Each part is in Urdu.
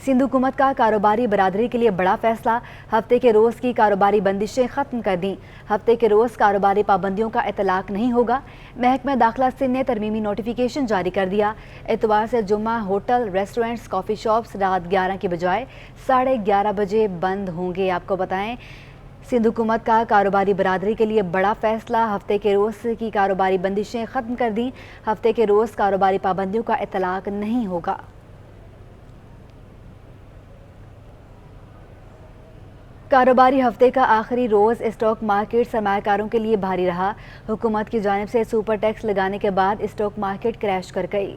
سندھ حکومت کا کاروباری برادری کے لیے بڑا فیصلہ، ہفتے کے روز کی کاروباری بندشیں ختم کر دیں۔ ہفتے کے روز کاروباری پابندیوں کا اطلاق نہیں ہوگا۔ محکمہ داخلہ سندھ نے ترمیمی نوٹیفیکیشن جاری کر دیا۔ اتوار سے جمعہ ہوٹل، ریسٹورنٹس، کافی شاپس رات 11 کی بجائے 11:30 بجے بند ہوں گے۔ آپ کو بتائیں سندھ حکومت کا کاروباری برادری کے لیے بڑا فیصلہ، ہفتے کے روز کی کاروباری بندشیں ختم کر دیں۔ ہفتے کے روز کاروباری پابندیوں کا اطلاق نہیں ہوگا۔ کاروباری ہفتے کا آخری روز اسٹاک مارکیٹ سرمایہ کاروں کے لیے بھاری رہا۔ حکومت کی جانب سے سپر ٹیکس لگانے کے بعد اسٹاک مارکیٹ کریش کر گئی۔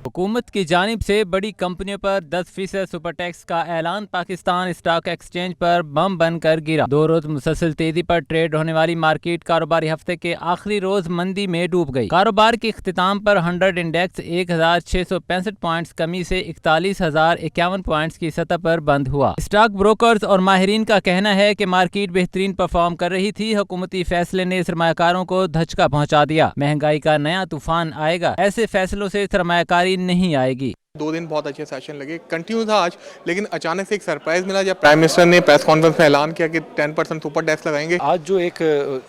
حکومت کی جانب سے بڑی کمپنیوں پر 10% سپر ٹیکس کا اعلان پاکستان اسٹاک ایکسچینج پر بم بن کر گرا۔ 2 روز مسلسل تیزی پر ٹریڈ ہونے والی مارکیٹ کاروباری ہفتے کے آخری روز مندی میں ڈوب گئی۔ کاروبار کے اختتام پر 100 انڈیکس 1665 پوائنٹس کمی سے 41,051 پوائنٹس کی سطح پر بند ہوا۔ اسٹاک بروکرز اور ماہرین کا کہنا ہے کہ مارکیٹ بہترین پرفارم کر رہی تھی۔ حکومتی فیصلے نے سرمایہ کاروں کو دھچکا پہنچا دیا۔ مہنگائی کا نیا طوفان آئے گا، ایسے فیصلوں سے سرمایہ کاری نہیں آئے گی۔ 2 دن بہت اچھے سیشن لگے، کنٹینیو تھا آج، لیکن اچانک سے ایک سرپرائز ملا جب پرائم منسٹر نے پریس کانفرنس میں اعلان کیا کہ 10% سپر ٹیکس لگائیں گے۔ آج جو ایک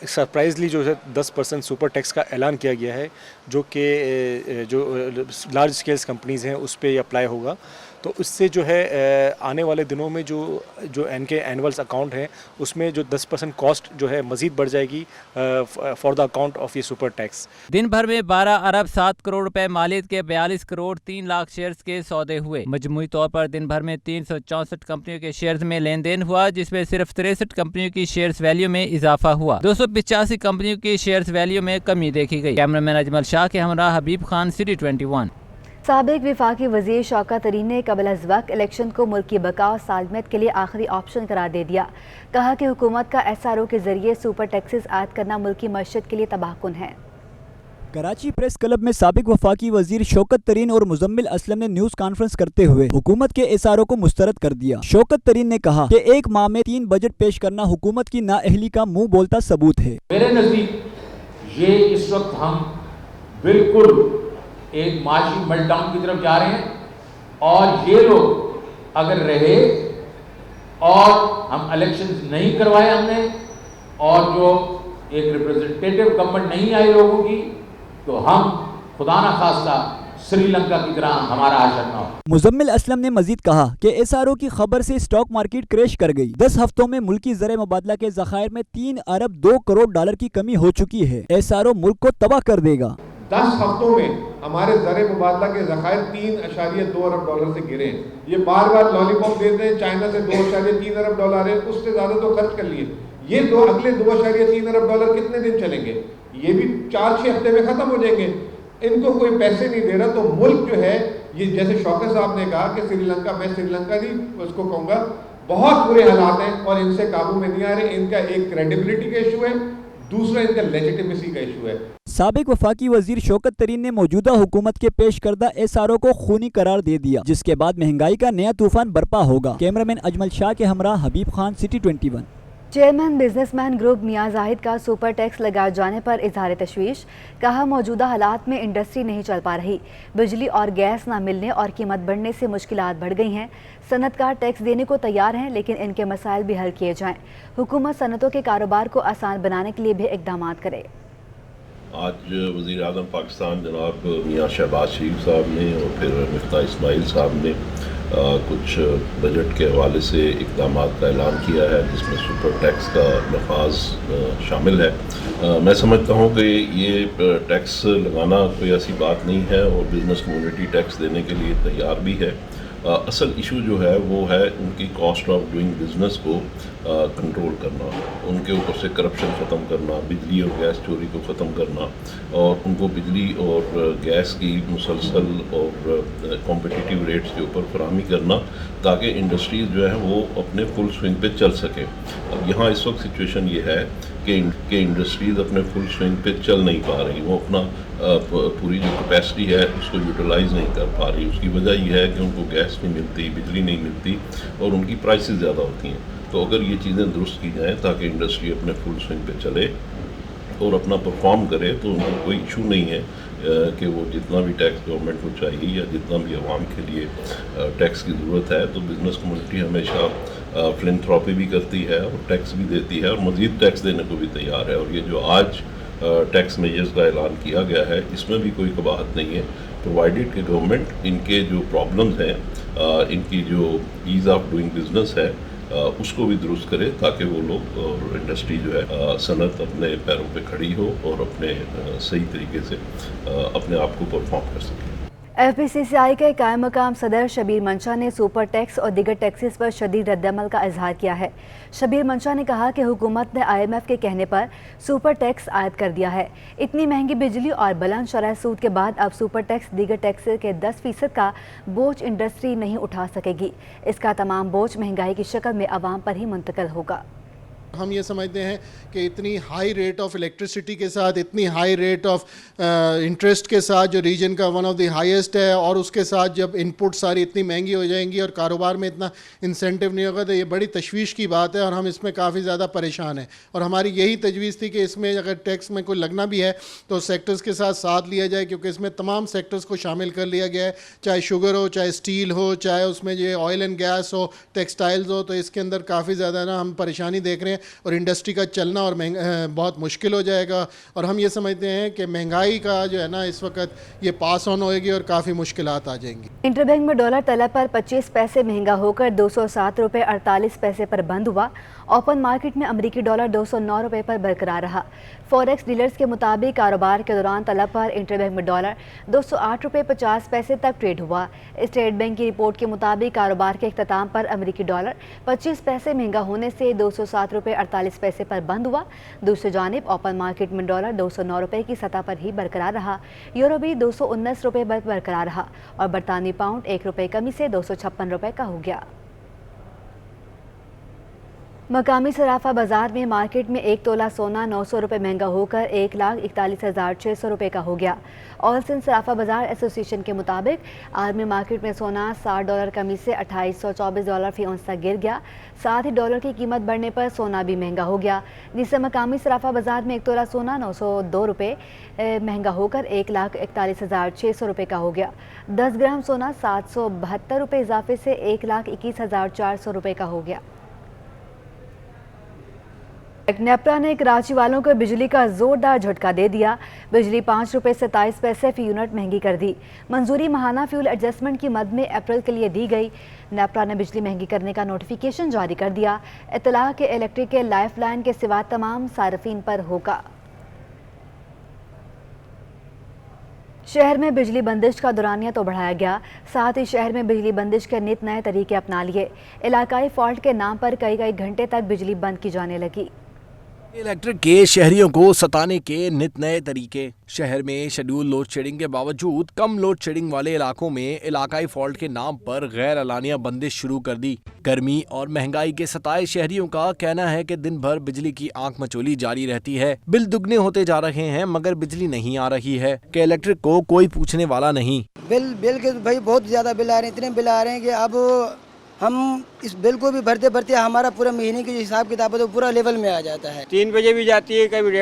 سرپرائزلی جو ہے 10% سپر ٹیکس کا اعلان کیا گیا ہے، جو کہ جو لارج اسکیلس کمپنیز ہیں اس پہ اپلائی ہوگا، تو اس سے جو ہے آنے والے دنوں میں جو ان کے اینولس اکاؤنٹ ہیں اس میں جو 10% کاسٹ جو ہے مزید بڑھ جائے گی فار دا اکاؤنٹ آف یہ سپر ٹیکس۔ دن بھر میں 12 ارب 7 کروڑ روپے مالیت کے 42 کروڑ 3 لاکھ شیئرز کے سودے ہوئے۔ مجموعی طور پر دن بھر میں 364 کمپنیوں کے شیئرز میں لین دین ہوا، جس میں صرف 63 کمپنیوں کی شیئرز ویلیو میں اضافہ ہوا۔ 285 کمپنیوں کی شیئرز ویلیو میں کمی دیکھی گئی۔ کیمرہ مین اجمل شاہ کے ہمراہ حبیب خان، سٹی 21۔ سابق وفاقی وزیر شوکت ترین نے قبل از وقت الیکشن کو ملک کی بقا اور سالمیت کے لیے آخری آپشن قرار دے دیا۔ کہا کہ حکومت کا ایس آر او کے ذریعے سپر ٹیکسز عائد کرنا ملکی معیشت کے لیے تباہ کن ہے۔ کراچی پریس کلب میں سابق وفاقی وزیر شوکت ترین اور مزمل اسلم نے نیوز کانفرنس کرتے ہوئے حکومت کے ایس آر او کو مسترد کر دیا۔ شوکت ترین نے کہا کہ 1 ماہ میں 3 بجٹ پیش کرنا حکومت کی نااہلی کا منہ بولتا ثبوت ہے۔ میرے نزدیک یہ اس وقت ہم بالکل ایک معاشی میلٹ ڈاؤن کی طرف جا رہے ہیں، اور یہ لوگ اگر رہے اور ہم الیکشنز نہیں کروائے ہم نے، اور جو ایک ریپرزنٹیٹیو گورنمنٹ نہیں آئی لوگوں کی، تو ہم خدا نہ خواستہ سری لنکا کی طرح ہمارا حشر نہ ہو۔ مزمل اسلم نے مزید کہا کہ ایس آر او کی خبر سے اسٹاک مارکیٹ کریش کر گئی۔ 10 ہفتوں میں ملکی زر مبادلہ کے ذخائر میں 3 ارب 2 کروڑ ڈالر کی کمی ہو چکی ہے۔ ایس آر او ملک کو تباہ کر دے گا۔ 10 ہفتوں میں ہمارے زر مبادلہ کے ذخائر 3.2 ارب ڈالر سے گرے ہیں۔ یہ بار بار لالی پاپ دیتے ہیں، چائنا سے 2.3 ارب ڈالر ہے، اس سے زیادہ تو خرچ کر لیے۔ یہ اگلے 2.3 ارب ڈالر کتنے دن چلیں گے؟ یہ بھی 4-6 ہفتے میں ختم ہو جائیں گے۔ ان کو کوئی پیسے نہیں دے رہا، تو ملک جو ہے یہ جیسے شوکت صاحب نے کہا کہ سری لنکا، میں سری لنکا نہیں اس کو کہوں گا، بہت برے حالات ہیں اور ان سے قابو میں نہیں آ رہے۔ ان کا ایک کریڈیبلٹی کا ایشو ہے، دوسرا ان کا لیجیٹیمیسی کا ایشو ہے۔ سابق وفاقی وزیر شوکت ترین نے موجودہ حکومت کے پیش کردہ ایس آر او کو خونی قرار دے دیا، جس کے بعد مہنگائی کا نیا طوفان برپا ہوگا۔ کیمرہ مین اجمل شاہ کے ہمراہ Habib Khan, city 21۔ Chairman businessmen group Mian Zahid کا سپر ٹیکس لگائے جانے پر اظہار تشویش۔ کہا موجودہ حالات میں انڈسٹری نہیں چل پا رہی، بجلی اور گیس نہ ملنے اور قیمت بڑھنے سے مشکلات بڑھ گئی ہیں۔ صنعت کار ٹیکس دینے کو تیار ہیں، لیکن ان کے مسائل بھی حل کیے جائیں۔ حکومت صنعتوں کے کاروبار کو آسان بنانے کے لیے بھی اقدامات کرے۔ آج وزیر اعظم پاکستان جناب میاں شہباز شریف صاحب نے اور پھر مفتاح اسماعیل صاحب نے کچھ بجٹ کے حوالے سے اقدامات کا اعلان کیا ہے، جس میں سپر ٹیکس کا نفاذ شامل ہے۔ میں سمجھتا ہوں کہ یہ ٹیکس لگانا کوئی ایسی بات نہیں ہے، اور بزنس کمیونٹی ٹیکس دینے کے لیے تیار بھی ہے۔ اصل ایشو جو ہے وہ ہے ان کی کاسٹ آف ڈوئنگ بزنس کو کنٹرول کرنا، ان کے اوپر سے کرپشن ختم کرنا، بجلی اور گیس چوری کو ختم کرنا، اور ان کو بجلی اور گیس کی مسلسل اور کمپٹیٹیو ریٹس کے اوپر فراہمی کرنا، تاکہ انڈسٹریز جو ہیں وہ اپنے فل سوئنگ پہ چل سکیں۔ اب یہاں اس وقت سچویشن یہ ہے کہ انڈسٹریز اپنے فل سوئنگ پہ چل نہیں پا رہی، وہ اپنا پوری جو کیپیسٹی ہے اس کو یوٹیلائز نہیں کر پا رہی۔ اس کی وجہ یہ ہے کہ ان کو گیس نہیں ملتی، بجلی نہیں ملتی، اور ان کی پرائسز زیادہ ہوتی ہیں۔ تو اگر یہ چیزیں درست کی جائیں تاکہ انڈسٹری اپنے فل سوئنگ پہ چلے اور اپنا پرفارم کرے، تو ان کو کوئی ایشو نہیں ہے کہ وہ جتنا بھی ٹیکس گورنمنٹ کو چاہیے یا جتنا بھی عوام کے لیے ٹیکس کی ضرورت ہے تو بزنس کمیونٹی ہمیشہ فلنتھراپی بھی کرتی ہے اور ٹیکس بھی دیتی ہے اور مزید ٹیکس دینے کو بھی تیار ہے. اور یہ جو آج ٹیکس میجرز کا اعلان کیا گیا ہے اس میں بھی کوئی قباحت نہیں ہے, پرووائڈیڈ کہ گورنمنٹ ان کے جو پرابلمز ہیں, ان کی جو ایز آف ڈوئنگ بزنس ہے اس کو بھی درست کرے تاکہ وہ لوگ اور انڈسٹری جو ہے صنعت اپنے پیروں پہ کھڑی ہو اور اپنے صحیح طریقے سے اپنے آپ کو پرفارم کر سکے. ایف پی سی سی آئی کے قائم مقام صدر شبیر منشا نے سپر ٹیکس اور دیگر ٹیکسز پر شدید رد عمل کا اظہار کیا ہے. شبیر منشا نے کہا کہ حکومت نے آئی ایم ایف کے کہنے پر سپر ٹیکس عائد کر دیا ہے. اتنی مہنگی بجلی اور بلند شرح سود کے بعد اب سپر ٹیکس دیگر ٹیکس کے 10% کا بوجھ انڈسٹری نہیں اٹھا سکے گی. اس کا تمام بوجھ مہنگائی کی شکل میں عوام پر ہی منتقل ہوگا. ہم یہ سمجھتے ہیں کہ اتنی ہائی ریٹ آف الیکٹریسٹی کے ساتھ, اتنی ہائی ریٹ آف انٹرسٹ کے ساتھ جو ریجن کا ون آف دی ہائیسٹ ہے, اور اس کے ساتھ جب ان پٹ ساری اتنی مہنگی ہو جائیں گی اور کاروبار میں اتنا انسینٹیو نہیں ہوگا تو یہ بڑی تشویش کی بات ہے اور ہم اس میں کافی زیادہ پریشان ہیں. اور ہماری یہی تجویز تھی کہ اس میں اگر ٹیکس میں کوئی لگنا بھی ہے تو سیکٹرز کے ساتھ لیا جائے, کیونکہ اس میں تمام سیکٹرز کو شامل کر لیا گیا ہے, چاہے شوگر ہو, چاہے اسٹیل ہو, چاہے اس میں جو آئل اینڈ گیس ہو, ٹیکسٹائلز ہو. تو اس کے اندر کافی زیادہ نا ہم پریشانی دیکھ رہے ہیں اور انڈسٹری کا چلنا اور بہت مشکل ہو جائے گا. اور ہم یہ سمجھتے ہیں کہ مہنگائی کا جو ہے نا اس وقت یہ پاس آن ہوئے گی اور کافی مشکلات آ جائیں گی. انٹر بینک میں ڈالر طلب پر 25 پیسے مہنگا ہو کر 207 روپے 48 پیسے پر بند ہوا. اوپن مارکیٹ میں امریکی ڈالر 209 روپے پر برقرار رہا. فوریکس ڈیلرز کے مطابق کاروبار کے دوران طلب پر انٹر بینک میں ڈالر 208 روپے 50 پیسے تک ٹریڈ ہوا. اسٹیٹ بینک کی رپورٹ کے مطابق کاروبار کے اختتام پر امریکی ڈالر 25 پیسے مہنگا ہونے سے 207 روپے 48 پیسے پر بند ہوا. دوسری جانب اوپن مارکیٹ میں ڈالر 209 روپے کی سطح پر ہی برقرار رہا. یورو بھی 219 روپے پر برقرار رہا اور برطانوی پاؤنڈ 1 روپے کمی سے 256 روپے کا ہو گیا. مقامی صرافہ بازار میں مارکیٹ میں 1 تولہ سونا 900 روپے مہنگا ہو کر 1,41,600 روپے کا ہو گیا. آل سندھ صرافہ بازار ایسوسی ایشن کے مطابق عالمی مارکیٹ میں سونا $60 کمی سے $2824 فی اونس تک گر گیا. ساتھ ہی ڈالر کی قیمت بڑھنے پر سونا بھی مہنگا ہو گیا, جس سے مقامی صرافہ بازار میں 1 تولہ سونا 902 روپے مہنگا ہو کر 1,41,600 روپے کا ہو گیا. 10 گرام سونا 772 روپے اضافے سے 1,21,400 روپے کا ہو گیا. نیپرا نے کراچی والوں کو بجلی کا زوردار جھٹکا دے دیا. بجلی 5 روپے 27 پیسے فی یونٹ مہنگی کر دی. منظوری ماہانہ فیول ایڈجسٹمنٹ کی مد میں اپریل کے لیے دی گئی. نیپرا نے بجلی مہنگی کرنے کا نوٹیفیکیشن جاری کر دیا. اطلاع کے الیکٹرک کے لائف لائن کے سوا تمام صارفین پر ہوگا. شہر میں بجلی بندش کا دورانیہ تو بڑھایا گیا, ساتھ ہی شہر میں بجلی بندش کے نت نئے طریقے اپنا لیے. علاقائی فالٹ کے نام پر کئی گھنٹے تک بجلی بند کی جانے لگی. الیکٹرک کے شہریوں کو ستانے کے نت نئے طریقے. شہر میں شیڈول لوڈ شیڈنگ کے باوجود کم لوڈ شیڈنگ والے علاقوں میں علاقائی فالٹ کے نام پر غیر اعلانیہ بندش شروع کر دی. گرمی اور مہنگائی کے ستائے شہریوں کا کہنا ہے کہ دن بھر بجلی کی آنکھ مچولی جاری رہتی ہے. بل دگنے ہوتے جا رہے ہیں مگر بجلی نہیں آ رہی ہے کہ الیکٹرک کو کوئی پوچھنے والا نہیں. بل کے بھائی بہت زیادہ بل آ رہے ہیں, اتنے بل آ رہے ہیں کہ اب ہم اس بل کو بھی بھرتے ہمارا پورا مہینے کی جو حساب کتاب ہے تو پورا لیول میں آ جاتا ہے. 3 بجے بھی جاتی ہے, کبھی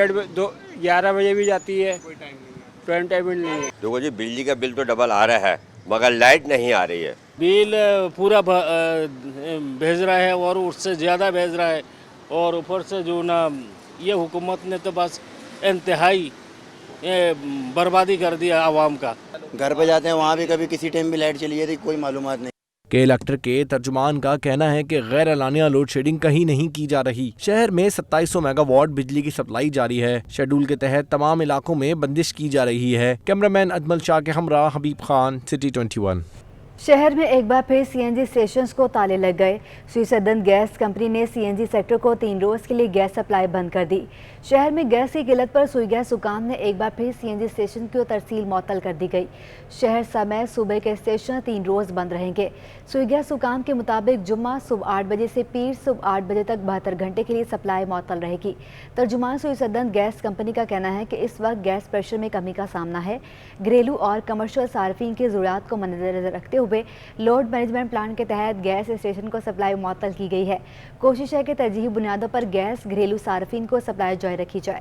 11 بجے بھی جاتی ہے, کوئی ٹائم نہیں ہے. دیکھو جی, بجلی کا بل تو ڈبل آ رہا ہے مگر لائٹ نہیں آ رہی ہے. بل پورا بھیج رہا ہے اور اس سے زیادہ بھیج رہا ہے, اور اوپر سے جو نا یہ حکومت نے تو بس انتہائی بربادی کر دیا عوام کا. گھر پہ جاتے ہیں وہاں بھی کبھی کسی ٹائم بھی لائٹ چلی جاتی, کوئی معلومات نہیں. کہ الیکٹرک کے ترجمان کا کہنا ہے کہ غیر اعلانیہ لوڈ شیڈنگ کہیں نہیں کی جا رہی. شہر میں 2700 میگا واٹ بجلی کی سپلائی جاری ہے. شیڈول کے تحت تمام علاقوں میں بندش کی جا رہی ہے. کیمرامین اجمل شاہ کے ہمراہ حبیب خان, سٹی 21. شہر میں ایک بار پھر سی این جی اسٹیشنز کو تالے لگ گئے. سوئسدن گیس کمپنی نے سی این جی سیکٹر کو 3 روز کے لیے گیس سپلائی بند کر دی. شہر میں گیس کی قلت پر سوئی گیس حکام نے ایک بار پھر سی این جی اسٹیشن کی ترسیل معطل کر دی گئی. شہر سمیت صوبے کے اسٹیشن 3 روز بند رہیں گے. سوئی گیس حکام کے مطابق جمعہ صبح 8 بجے سے پیر صبح 8 بجے تک 72 گھنٹے کے لیے سپلائی معطل رہے گی. ترجمان سوئسدن گیس کمپنی کا کہنا ہے کہ اس وقت گیس پریشر میں کمی کا سامنا ہے. گھریلو اور کمرشل صارفین کی ضروریات کو مدنظر رکھتے ہوئے لوڈ مینجمنٹ پلان کے تحت گیس اسٹیشن کو سپلائی معطل کی گئی ہے. کوشش ہے کہ ترجیحی بنیادوں پر گیس گھریلو صارفین کو سپلائی جاری رکھی جائے.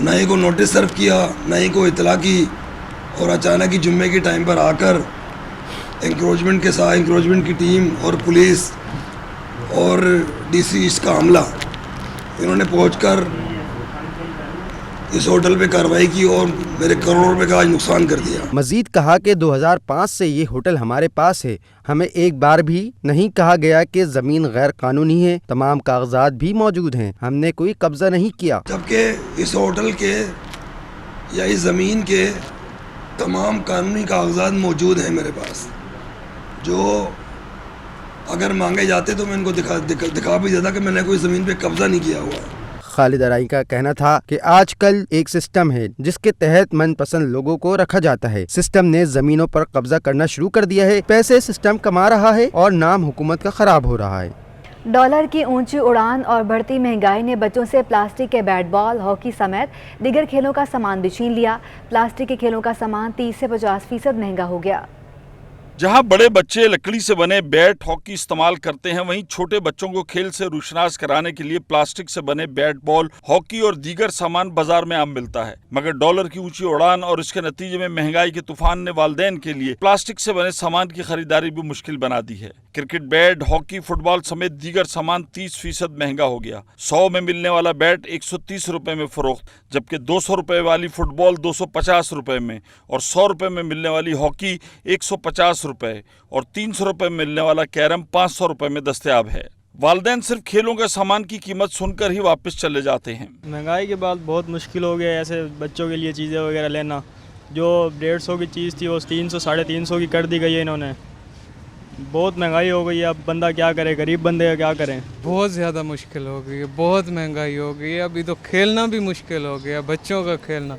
نہ ہی کو نوٹس سرو کیا, نہ ہی کو اطلاع کی, اور اچانک ہی جمعے کے ٹائم پر آ کر انکروچمنٹ کے ساتھ انکروچمنٹ کی ٹیم اور پولیس اور ڈی سی اس کا عملہ انہوں نے پہنچ کر اس ہوٹل پہ کارروائی کی اور میرے کروڑوں روپے کا آج نقصان کر دیا. مزید کہا کہ 2005 سے یہ ہوٹل ہمارے پاس ہے, ہمیں ایک بار بھی نہیں کہا گیا کہ زمین غیر قانونی ہے, تمام کاغذات بھی موجود ہیں, ہم نے کوئی قبضہ نہیں کیا. جبکہ اس ہوٹل کے یا اس زمین کے تمام قانونی کاغذات موجود ہیں میرے پاس, جو اگر مانگے جاتے تو میں ان کو دکھا بھی دیتا کہ میں نے کوئی زمین پہ قبضہ نہیں کیا ہوا. خالد ارائی کا کہنا تھا کہ آج کل ایک سسٹم ہے جس کے تحت من پسند لوگوں کو رکھا جاتا ہے. سسٹم نے زمینوں پر قبضہ کرنا شروع کر دیا ہے, پیسے سسٹم کما رہا ہے اور نام حکومت کا خراب ہو رہا ہے. ڈالر کی اونچی اڑان اور بڑھتی مہنگائی نے بچوں سے پلاسٹک کے بیٹ بال, ہاکی سمیت دیگر کھیلوں کا سامان بھی چھین لیا. پلاسٹک کے کھیلوں کا سامان 30 سے 50% مہنگا ہو گیا. جہاں بڑے بچے لکڑی سے بنے بیٹ ہاکی استعمال کرتے ہیں, وہیں چھوٹے بچوں کو کھیل سے روشناس کرانے کے لیے پلاسٹک سے بنے بیٹ بال, ہاکی اور دیگر سامان بازار میں عام ملتا ہے. مگر ڈالر کی اونچی اڑان اور اس کے نتیجے میں مہنگائی کے طوفان نے والدین کے لیے پلاسٹک سے بنے سامان کی خریداری بھی مشکل بنا دی ہے. کرکٹ بیٹ, ہاکی, فٹ بال سمیت دیگر سامان 30% مہنگا ہو گیا. 100 میں ملنے والا بیٹ 130 روپے میں فروخت, جبکہ 200 روپے والی فٹ بال 250 روپے میں, اور 100 روپے میں ملنے والی ہاکی 150 روپے, اور 300 روپے میں ملنے والا کیرم 500 روپے میں دستیاب ہے. والدین صرف کھیلوں کے سامان کی قیمت سن کر ہی واپس چلے جاتے ہیں. مہنگائی کے بعد بہت مشکل ہو گیا ایسے بچوں کے لیے چیزیں وغیرہ لینا. جو 150 کی چیز تھی وہ 300 350 کی کر دی گئی ہے انہوں نے. بہت مہنگائی ہو گئی ہے, اب بندہ کیا کرے, غریب بندے کا کیا کریں. بہت زیادہ مشکل ہو گئی ہے, بہت مہنگائی ہو گئی ہے. ابھی تو کھیلنا بھی مشکل ہو گیا, بچوں کا کھیلنا.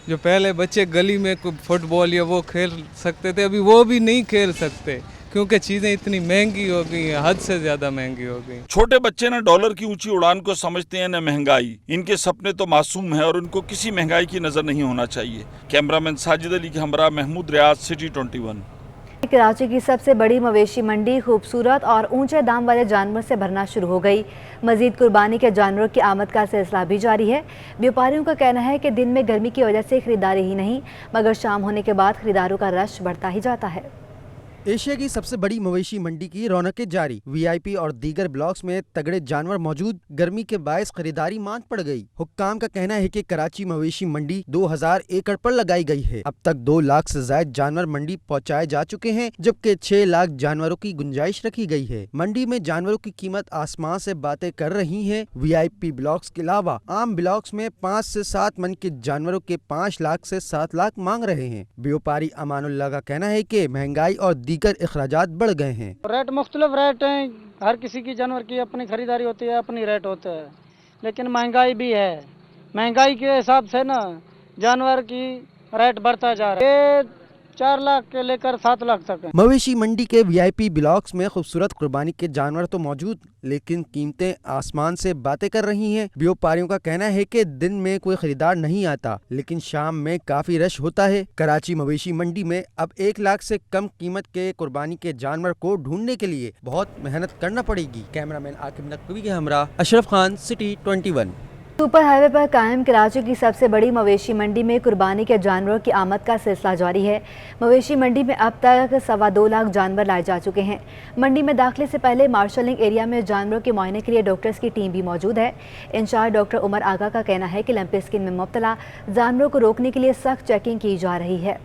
جو پہلے بچے گلی میں فٹ بال یا وہ کھیل سکتے تھے, ابھی وہ بھی نہیں کھیل سکتے کیونکہ چیزیں اتنی مہنگی ہو گئی ہیں, حد سے زیادہ مہنگی ہو گئی. چھوٹے بچے نہ ڈالر کی اونچی اڑان کو سمجھتے ہیں نہ مہنگائی. ان کے سپنے تو معصوم ہیں اور ان کو کسی مہنگائی کی نظر نہیں ہونا چاہیے. کیمرامین ساجد علی کے ہمراہ محمود ریاض, سٹی 21. کراچی کی سب سے بڑی مویشی منڈی خوبصورت اور اونچے دام والے جانور سے بھرنا شروع ہو گئی. مزید قربانی کے جانوروں کی آمد کا سلسلہ بھی جاری ہے. بیوپاریوں کا کہنا ہے کہ دن میں گرمی کی وجہ سے خریداری ہی نہیں, مگر شام ہونے کے بعد خریداروں کا رش بڑھتا ہی جاتا ہے. ایشیا کی سب سے بڑی مویشی منڈی کی رونقیں جاری. وی آئی پی اور دیگر بلاکس میں تگڑے جانور موجود, گرمی کے باعث خریداری ماند پڑ گئی. حکام کا کہنا ہے کہ کراچی مویشی منڈی 2000 ایکڑ پر لگائی گئی ہے. اب تک 2 لاکھ سے زائد جانور منڈی پہنچائے جا چکے ہیں, جبکہ 6 لاکھ جانوروں کی گنجائش رکھی گئی ہے. منڈی میں جانوروں کی قیمت آسمان سے باتیں کر رہی ہیں. وی آئی پی بلاکس کے علاوہ عام بلاکس میں 5 سے 7 من کے جانوروں کے 5 لاکھ سے 7 لاکھ مانگ رہے ہیں. بیوپاری امان اللہ کا کہنا ہے کہ مہنگائی اور دیگر اخراجات بڑھ گئے ہیں. ریٹ مختلف ریٹ ہیں, ہر کسی کی جانور کی اپنی خریداری ہوتی ہے, اپنی ریٹ ہوتا ہے, لیکن مہنگائی بھی ہے. مہنگائی کے حساب سے نا جانور کی ریٹ بڑھتا جا رہا ہے. 4 لاکھ کے لے کر 7 لاکھ تک ہے. مویشی منڈی کے وی آئی پی بلاکس میں خوبصورت قربانی کے جانور تو موجود, لیکن قیمتیں آسمان سے باتیں کر رہی ہیں. بیوپاریوں کا کہنا ہے کہ دن میں کوئی خریدار نہیں آتا, لیکن شام میں کافی رش ہوتا ہے. کراچی مویشی منڈی میں اب 1 لاکھ سے کم قیمت کے قربانی کے جانور کو ڈھونڈنے کے لیے بہت محنت کرنا پڑے گی. کیمرامین عاقب نقوی کے ہمراہ اشرف خان, سٹی 21. سپر ہائی وے پر قائم کراچی کی سب سے بڑی مویشی منڈی میں قربانی کے جانوروں کی آمد کا سلسلہ جاری ہے. مویشی منڈی میں اب تک 2.25 لاکھ جانور لائے جا چکے ہیں. منڈی میں داخلے سے پہلے مارشلنگ ایریا میں جانوروں کے معائنے کے لیے ڈاکٹرز کی ٹیم بھی موجود ہے. انچارج ڈاکٹر عمر آغا کا کہنا ہے کہ لمپی اسکن میں مبتلا جانوروں کو روکنے کے لیے سخت چیکنگ کی جا رہی ہے.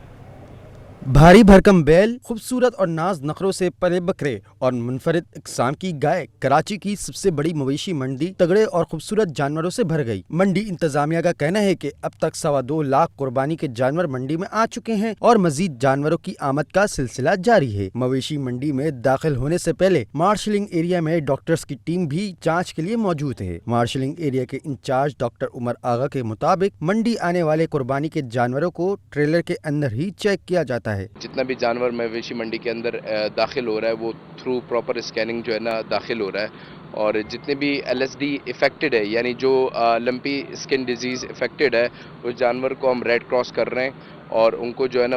بھاری بھرکم بیل, خوبصورت اور ناز نخروں سے پلے بکرے اور منفرد اقسام کی گائے کراچی کی سب سے بڑی مویشی منڈی تگڑے اور خوبصورت جانوروں سے بھر گئی. منڈی انتظامیہ کا کہنا ہے کہ اب تک 2.25 لاکھ قربانی کے جانور منڈی میں آ چکے ہیں اور مزید جانوروں کی آمد کا سلسلہ جاری ہے. مویشی منڈی میں داخل ہونے سے پہلے مارشلنگ ایریا میں ڈاکٹرز کی ٹیم بھی جانچ کے لیے موجود ہے. مارشلنگ ایریا کے انچارج ڈاکٹر عمر آغا کے مطابق منڈی آنے والے قربانی کے جانوروں کو ٹریلر کے اندر ہی چیک کیا جاتا ہے. جتنا بھی جانور مویشی منڈی کے اندر داخل ہو رہا ہے وہ تھرو پراپر اسکیننگ جو ہے نا داخل ہو رہا ہے, اور جتنے بھی ایل ایس ڈی افیکٹڈ ہے یعنی جو لمپی اسکن ڈیزیز افیکٹڈ ہے اس جانور کو ہم ریڈ کراس کر رہے ہیں اور ان کو جو ہے نا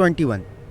21।